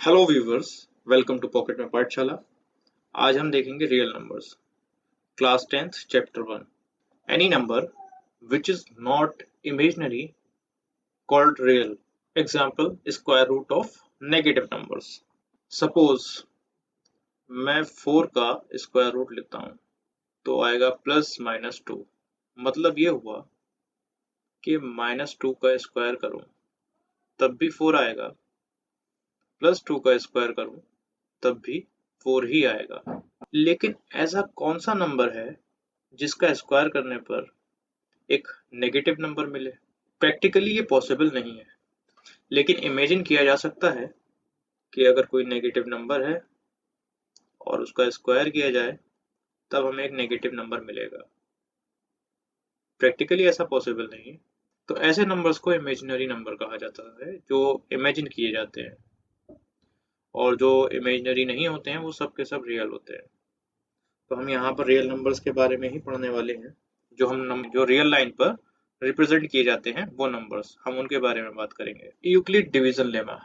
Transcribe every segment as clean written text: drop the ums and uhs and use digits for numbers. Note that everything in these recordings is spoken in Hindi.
Hello viewers, welcome to pocket में पाठशाला। आज हम देखेंगे real numbers, class 10th chapter 1। Any number which is not imaginary called real. Example square root of negative numbers. Suppose मैं 4 का स्क्वायर रूट लेता हूँ तो आएगा +-2। मतलब ये हुआ कि -2 का स्क्वायर करूँ तब भी 4 आएगा, +2 का स्क्वायर करूँ तब भी 4 ही आएगा। लेकिन ऐसा कौन सा नंबर है जिसका स्क्वायर करने पर एक नेगेटिव नंबर मिले? प्रैक्टिकली ये पॉसिबल नहीं है, लेकिन इमेजिन किया जा सकता है कि अगर कोई नेगेटिव नंबर है और उसका स्क्वायर किया जाए तब हमें एक नेगेटिव नंबर मिलेगा। प्रैक्टिकली ऐसा पॉसिबल नहीं है, तो ऐसे नंबर्स को इमेजिनरी नंबर कहा जाता है जो इमेजिन किए जाते हैं, और जो इमेजिनरी नहीं होते हैं वो सब के सब रियल होते हैं। तो हम यहाँ पर रियल नंबर्स के बारे में ही पढ़ने वाले हैं। जो रियल लाइन पर रिप्रेजेंट किए जाते हैं वो नंबर्स, हम उनके बारे में बात करेंगे। Euclid division lemma.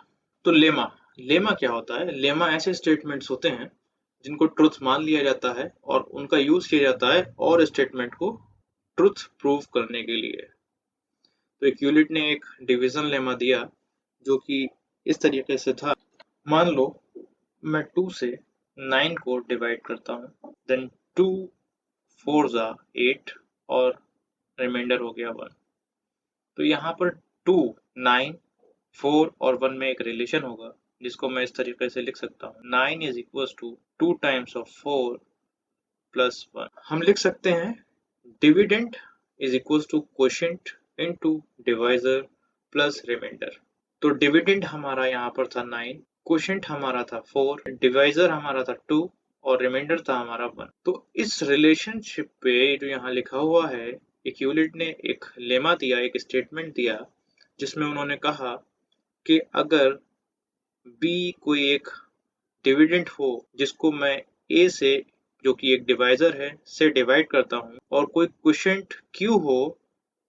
तो लेमा क्या होता है? लेमा ऐसे स्टेटमेंट्स होते हैं जिनको ट्रुथ मान लिया जाता है और उनका यूज किया जाता है और स्टेटमेंट को ट्रुथ प्रूव करने के लिए। तो यूक्लिड ने एक डिवीजन लेमा दिया जो कि इस तरीके से था। मान लो मैं 2 से 9 को डिवाइड करता हूँ, देन 2 4 ज़ा 8 और रिमाइंडर हो गया 1। तो यहाँ पर 2, 9, 4 और 1 में एक रिलेशन होगा जिसको मैं इस तरीके से लिख सकता हूँ। 9 is equals to 2 times of 4 plus 1। हम लिख सकते हैं dividend is equals to quotient into divisor plus remainder. तो डिविडेंड हमारा यहाँ पर था 9, क्वोशिएंट हमारा था 4, डिवाइजर हमारा था 2 और रिमाइंडर था हमारा 1। तो इस रिलेशनशिप पे जो यहाँ लिखा हुआ है, यूक्लिड ने एक लेमा दिया, एक स्टेटमेंट दिया जिसमें उन्होंने कहा कि अगर बी कोई एक डिविडेंड हो जिसको मैं ए से, जो कि एक डिवाइजर है, से डिवाइड करता हूँ और कोई क्वोशिएंट क्यू हो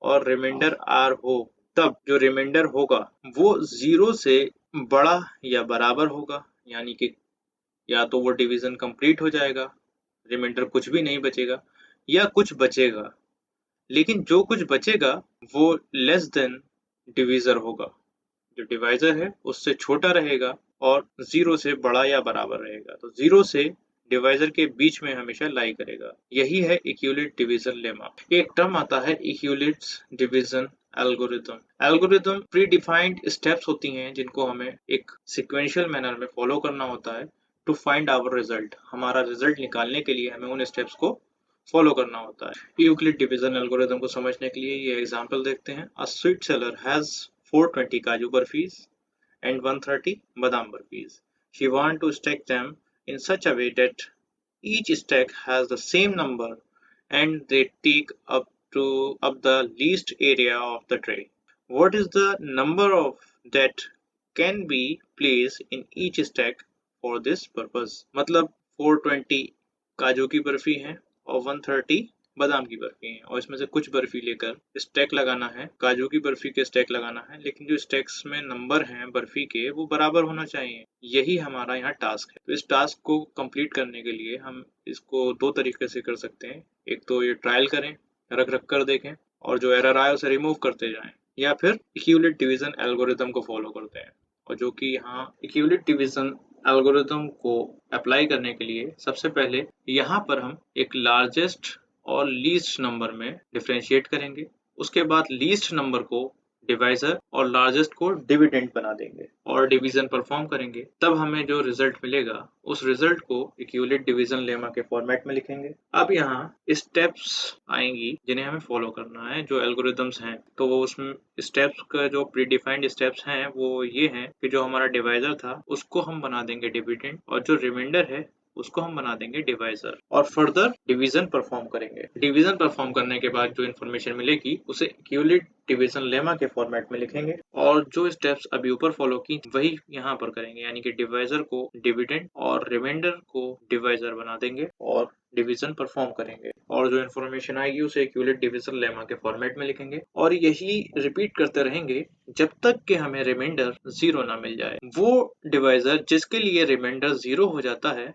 और रिमाइंडर आर हो, तब जो रिमाइंडर होगा वो 0 से बड़ा या बराबर होगा, यानी कि या तो वो डिवीजन कंप्लीट हो जाएगा, रिमाइंडर कुछ भी नहीं बचेगा, या कुछ बचेगा, लेकिन जो कुछ बचेगा वो लेस देन डिवीजर होगा। जो डिवाइजर है उससे छोटा रहेगा और 0 से बड़ा या बराबर रहेगा। तो 0 से डिवाइजर के बीच में हमेशा लाई करेगा। यही है यूक्लिड डिवीजन लेमा। एक टर्म आता है Euclid's division algorithm. Algorithm pre defined steps होती हैं जिनको हमें एक सिक्वेंशियल मैनर में फॉलो करना होता है टू फाइंड आवर रिजल्ट। हमारा रिजल्ट निकालने के लिए हमें उन स्टेप्स को फॉलो करना होता है। यूक्लिड डिवीजन एल्गोरिथम को समझने के लिए ये एग्जांपल देखते हैं। अ स्वीट सेलर हैज 420 काजू बर्फीज and 130 badam burfis. She wants to stack them in such a way that each stack has the same number and they take up the least area of the tray. What is the number of that can be placed in each stack for this purpose? मतलब 420 काजू की बर्फी है और 130 बादाम की बर्फी है, और इसमें से कुछ बर्फी लेकर स्टैक लगाना है, काजू की बर्फी के स्टैक लगाना है, लेकिन जो स्टैक्स में नंबर हैं बर्फी के वो बराबर होना चाहिए। यही हमारा यहाँ टास्क है। तो इस टास्क को कंप्लीट करने के लिए हम इसको दो तरीके से कर सकते हैं। एक तो ये ट्रायल करें, रख कर देखें और जो एरर आए उसे रिमूव करते जाएं, या फिर यूक्लिड डिवीजन एल्गोरिथम को फॉलो करते हैं। और जो कि यहाँ यूक्लिड डिवीजन एल्गोरिथम को अप्लाई करने के लिए सबसे पहले यहाँ पर हम एक लार्जेस्ट और लीस्ट नंबर में डिफरेंशिएट करेंगे। उसके बाद लीस्ट नंबर को डिवाइजर और लार्जेस्ट को डिविडेंड बना देंगे और डिवीजन परफॉर्म करेंगे। तब हमें जो रिजल्ट मिलेगा उस रिजल्ट को यूक्लिड डिवीजन लेमा के फॉर्मेट में लिखेंगे। अब यहाँ स्टेप्स आएंगी जिन्हें हमें फॉलो करना है, जो एल्गोरिथम्स हैं। तो वो उसमें स्टेप्स का जो प्री डिफाइंड स्टेप्स हैं वो ये हैं कि जो हमारा डिवाइजर था उसको हम बना देंगे डिविडेंड और जो रिमाइंडर है उसको हम बना देंगे डिवाइजर, और फर्दर डिवीजन परफॉर्म करेंगे। डिवीजन परफॉर्म करने के बाद जो इन्फॉर्मेशन मिलेगी उसे यूक्लिड डिवीजन लेमा के फॉर्मेट में लिखेंगे और जो स्टेप्स अभी ऊपर फॉलो की वही यहाँ पर करेंगे, यानी कि डिवाइजर को डिविडेंड और रिमाइंडर को डिवाइजर बना देंगे और डिवीजन परफॉर्म करेंगे और जो इन्फॉर्मेशन आएगी उसे इक्विलेट डिवीजन लेमा के फॉर्मेट में लिखेंगे और यही रिपीट करते रहेंगे जब तक कि हमें रिमाइंडर 0 ना मिल जाए। वो डिवाइजर जिसके लिए रिमाइंडर 0 हो जाता है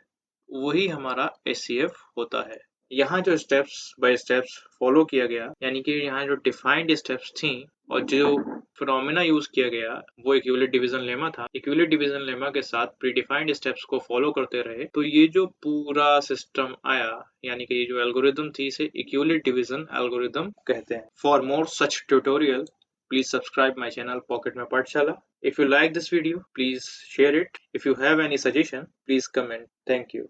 वही हमारा एचसीएफ होता है। यहाँ जो स्टेप्स बाय स्टेप्स फॉलो किया गया, यानी कि यहाँ जो डिफाइंड स्टेप्स थी और जो फिनोमेना यूज किया गया वो इक्विलेट डिवीजन लेमा था। इक्विलेट डिवीजन लेमा के साथ प्रीडिफाइंड स्टेप्स को फॉलो करते रहे तो ये जो पूरा सिस्टम आया, यानी कि ये जो एल्गोरिदम थी इसे इक्विलेट डिवीजन एल्गोरिदम कहते हैं। For more such tutorial please subscribe my channel Pocket में पाठशाला. If you like this video, please share it. If you have any suggestion, please comment. Thank you.